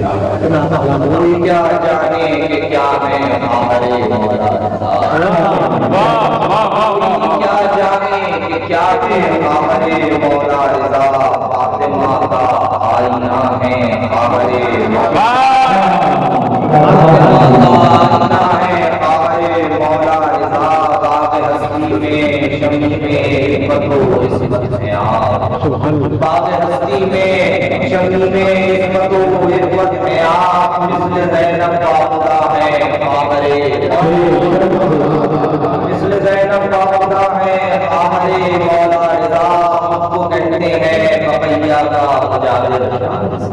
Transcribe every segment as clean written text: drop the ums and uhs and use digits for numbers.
کوئی کیا جانے کہ کیا ہے ہمارے مولا رضا، کوئی کیا جانے کہ کیا ہے ہمارے مولا رضا، فاطمہ کا آئینہ ہے ہمارے مولا، فاطمہ کا آئینہ ہے ہمارے مولا رضا، باغ ہستی میں شمی میں حکمت و عصمت ہیں آپ، باغ ہستی میں شمی میں حکمت و عصمت ہیں آپ، مثل زینب کا خدا ہے ہمارے، مثل زینب کا خدا ہے ہمارے مولا رضا، خود کو کہتے ہیں بقیہ کا مجاور شان سے،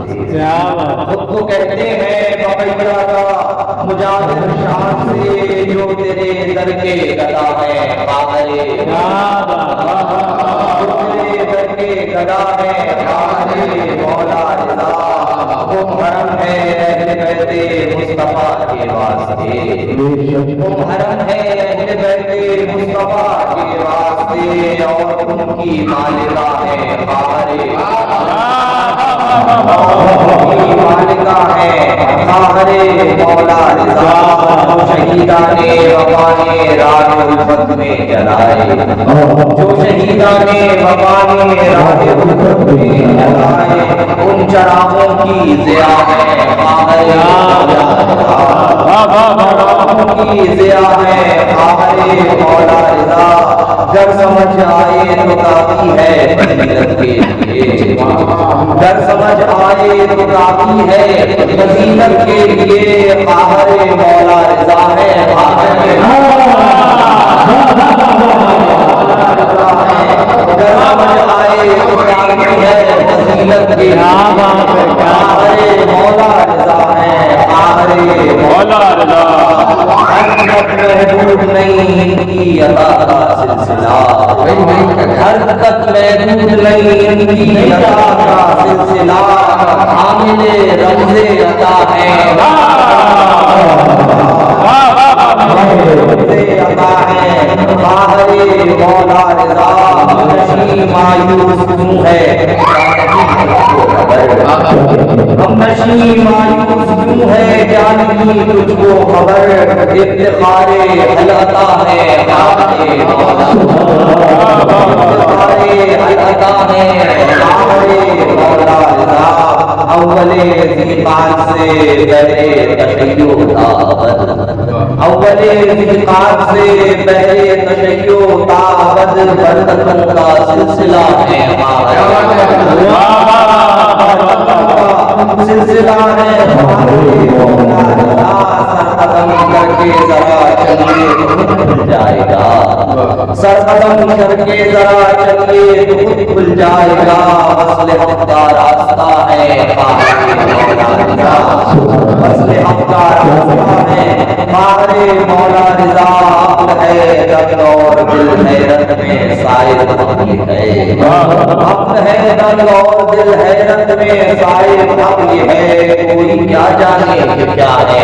خود کو کہتے ہیں بقیہ کا مجاور شان سے، جو تیرے در کے گدا ہے ہمارے، جو تیرے در کے گدا ہے ہمارے مولا رضا، وہ حرم ہے اہل بیت مصطفیٰ کے واسطے، وہ حرم ہے اہل بیت مصطفیٰ کے واسطے، اور ان کی مالکہ ہے ہمارے، ان کی مالکہ ہے ہمارے مولا رضا، جو شہیدان وفا نے راہ الفت میں جلائے، جو شہیدان وفا نے راہ الفت میں جلائے، ان چراغوں کی ضیاء ہے ہمارے کی ضیاء ہے ہمارے مولا رضا، گر سمجھ آئے تو کافی ہے فضیلت کے لیے، گر سمجھ آئے تو کافی ہے فضیلت کے لیے، ہمارے مولا رضا ہے ہمارے گر سمجھ آئے تو کافی ہے فضیلت کے لیے، ہمارے مولا رضا ہے ہمارے مولا رضا، حرکت محدود نہیں ان کی عطا کا سلسلہ، حرکت محدود نہیں ان کی عطا کا سلسلہ، حامل رمز عطا ہے رمز عطا ہے ہمارے مولا رضا، نشی مایوس کیوں ہے ہم نشی مایوس کیوں ہے جانتی تجھ کو خبر، افتخار حل عطا ہے ہمارے مولا، افتخار حل عطا ہے ہمارے مولا رضا، اول ذی قعد سے بہرے تشیع تابد، اول ذی قعد سے بہرے تشیع تابد، برکتوں کا سلسلہ ہے ہمارا، سلسلہ ہے ہمارے مولا رضا، سر قدم کر کے ذرا چلیے تو خود کھل جائے گا، سر قدم کر کے ذرا چلیے تو خود کھل جائے گا، وصل حق کا راستہ ہے ہمارے مولا رضا، وصل حق کا راستہ ہے ہمارے مولا رضا، حق ہے دل اور دل حیرت میں سائے حق یہ ہے، حق ہے دل اور دل حیرت میں سائے حق یہ ہے، کوئی کیا جانے کہ کیا ہے